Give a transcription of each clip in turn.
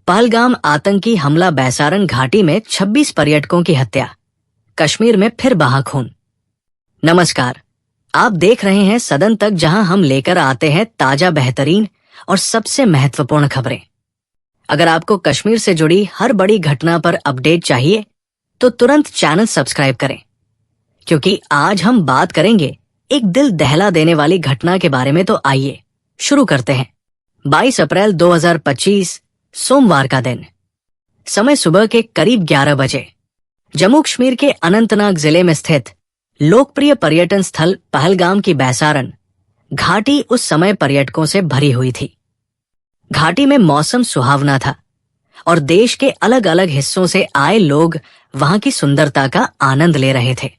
पहलगाम आतंकी हमला, बैसारन घाटी में 26 पर्यटकों की हत्या, कश्मीर में फिर बहा खून। नमस्कार, आप देख रहे हैं सदन तक, जहां हम लेकर आते हैं ताजा, बेहतरीन और सबसे महत्वपूर्ण खबरें। अगर आपको कश्मीर से जुड़ी हर बड़ी घटना पर अपडेट चाहिए तो तुरंत चैनल सब्सक्राइब करें, क्योंकि आज हम बात करेंगे एक दिल दहला देने वाली घटना के बारे में। तो आइए शुरू करते हैं। 22 अप्रैल 2025 सोमवार का दिन, समय सुबह के करीब 11 बजे, जम्मू कश्मीर के अनंतनाग जिले में स्थित लोकप्रिय पर्यटन स्थल पहलगाम की बैसारन घाटी उस समय पर्यटकों से भरी हुई थी। घाटी में मौसम सुहावना था और देश के अलग अलग हिस्सों से आए लोग वहां की सुंदरता का आनंद ले रहे थे।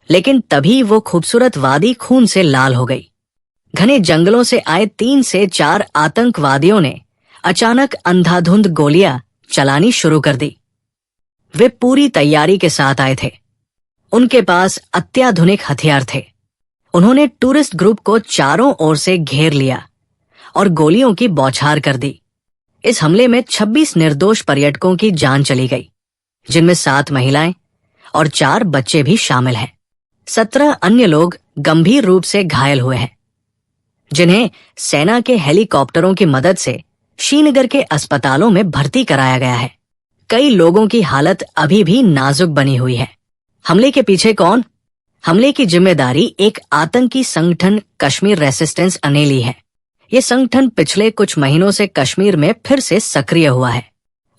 लेकिन तभी वो खूबसूरत वादी खून से लाल हो गई। घने जंगलों से आए 3 से 4 आतंकवादियों ने अचानक अंधाधुंध गोलियां चलानी शुरू कर दी। वे पूरी तैयारी के साथ आए थे। उनके पास अत्याधुनिक हथियार थे। उन्होंने टूरिस्ट ग्रुप को चारों ओर से घेर लिया और गोलियों की बौछार कर दी। इस हमले में 26 निर्दोष पर्यटकों की जान चली गई, जिनमें 7 महिलाएं और 4 बच्चे भी शामिल हैं। 17 अन्य लोग गंभीर रूप से घायल हुए हैं, जिन्हें सेना के हेलीकॉप्टरों की मदद से श्रीनगर के अस्पतालों में भर्ती कराया गया है। कई लोगों की हालत अभी भी नाजुक बनी हुई है। हमले के पीछे कौन? हमले की जिम्मेदारी एक आतंकी संगठन कश्मीर रेसिस्टेंस अनेली है। ये संगठन पिछले कुछ महीनों से कश्मीर में फिर से सक्रिय हुआ है।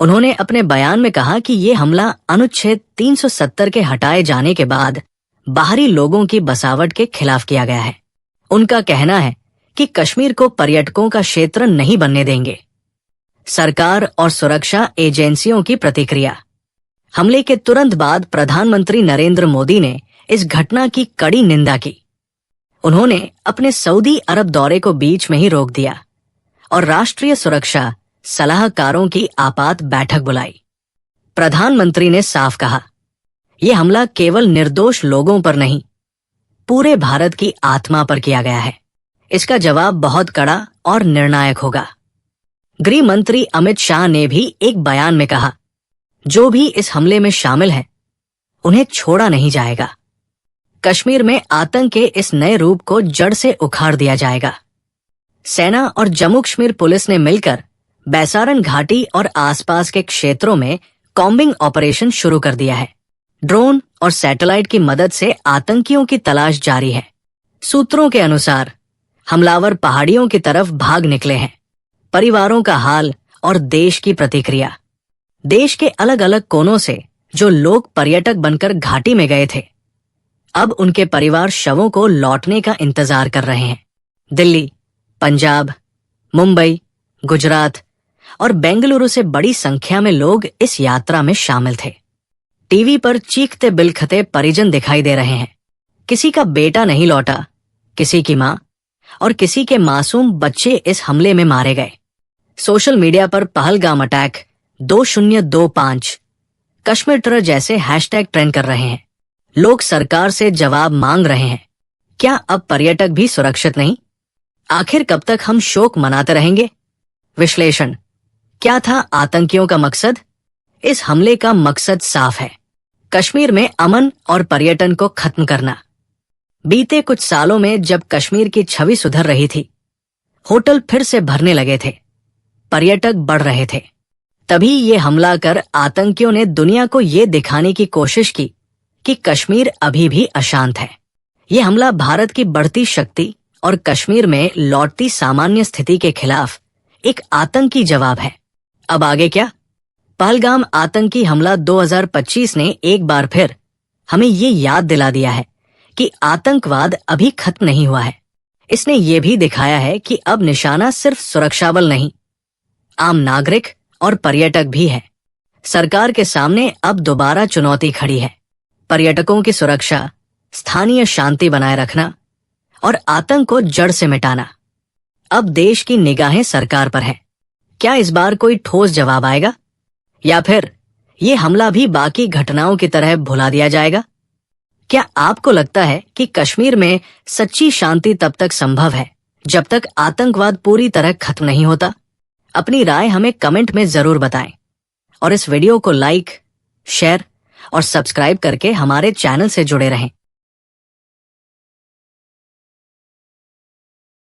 उन्होंने अपने बयान में कहा कि ये हमला अनुच्छेद 370 के हटाए जाने के बाद बाहरी लोगों की बसावट के खिलाफ किया गया है। उनका कहना है कि कश्मीर को पर्यटकों का क्षेत्र नहीं बनने देंगे। सरकार और सुरक्षा एजेंसियों की प्रतिक्रिया। हमले के तुरंत बाद प्रधानमंत्री नरेंद्र मोदी ने इस घटना की कड़ी निंदा की। उन्होंने अपने सऊदी अरब दौरे को बीच में ही रोक दिया और राष्ट्रीय सुरक्षा सलाहकारों की आपात बैठक बुलाई। प्रधानमंत्री ने साफ कहा, यह हमला केवल निर्दोष लोगों पर नहीं, पूरे भारत की आत्मा पर किया गया है। इसका जवाब बहुत कड़ा और निर्णायक होगा। गृह मंत्री अमित शाह ने भी एक बयान में कहा, जो भी इस हमले में शामिल हैं, उन्हें छोड़ा नहीं जाएगा। कश्मीर में आतंक के इस नए रूप को जड़ से उखाड़ दिया जाएगा। सेना और जम्मू कश्मीर पुलिस ने मिलकर बैसारन घाटी और आसपास के क्षेत्रों में कॉम्बिंग ऑपरेशन शुरू कर दिया है। ड्रोन और सैटेलाइट की मदद से आतंकियों की तलाश जारी है। सूत्रों के अनुसार हमलावर पहाड़ियों की तरफ भाग निकले हैं। परिवारों का हाल और देश की प्रतिक्रिया। देश के अलग अलग कोनों से जो लोग पर्यटक बनकर घाटी में गए थे, अब उनके परिवार शवों को लौटने का इंतजार कर रहे हैं। दिल्ली, पंजाब, मुंबई, गुजरात और बेंगलुरु से बड़ी संख्या में लोग इस यात्रा में शामिल थे। टीवी पर चीखते बिलखते परिजन दिखाई दे रहे हैं। किसी का बेटा नहीं लौटा, किसी की मां और किसी के मासूम बच्चे इस हमले में मारे गए। सोशल मीडिया पर पहलगाम अटैक 2025 कश्मीर टर जैसे हैशटैग ट्रेंड कर रहे हैं। लोग सरकार से जवाब मांग रहे हैं। क्या अब पर्यटक भी सुरक्षित नहीं? आखिर कब तक हम शोक मनाते रहेंगे? विश्लेषण। क्या था आतंकियों का मकसद? इस हमले का मकसद साफ है, कश्मीर में अमन और पर्यटन को खत्म करना। बीते कुछ सालों में जब कश्मीर की छवि सुधर रही थी, होटल फिर से भरने लगे थे, पर्यटक बढ़ रहे थे, तभी ये हमला कर आतंकियों ने दुनिया को ये दिखाने की कोशिश की कि कश्मीर अभी भी अशांत है। ये हमला भारत की बढ़ती शक्ति और कश्मीर में लौटती सामान्य स्थिति के खिलाफ एक आतंकी जवाब है। अब आगे क्या? पहलगाम आतंकी हमला 2025 ने एक बार फिर हमें ये याद दिला दिया है कि आतंकवाद अभी खत्म नहीं हुआ है। इसने ये भी दिखाया है कि अब निशाना सिर्फ सुरक्षा बल नहीं, आम नागरिक और पर्यटक भी है। सरकार के सामने अब दोबारा चुनौती खड़ी है। पर्यटकों की सुरक्षा, स्थानीय शांति बनाए रखना और आतंक को जड़ से मिटाना। अब देश की निगाहें सरकार पर है। क्या इस बार कोई ठोस जवाब आएगा, या फिर ये हमला भी बाकी घटनाओं की तरह भुला दिया जाएगा? क्या आपको लगता है कि कश्मीर में सच्ची शांति तब तक संभव है जब तक आतंकवाद पूरी तरह खत्म नहीं होता? अपनी राय हमें कमेंट में जरूर बताएं और इस वीडियो को लाइक, शेयर और सब्सक्राइब करके हमारे चैनल से जुड़े रहें।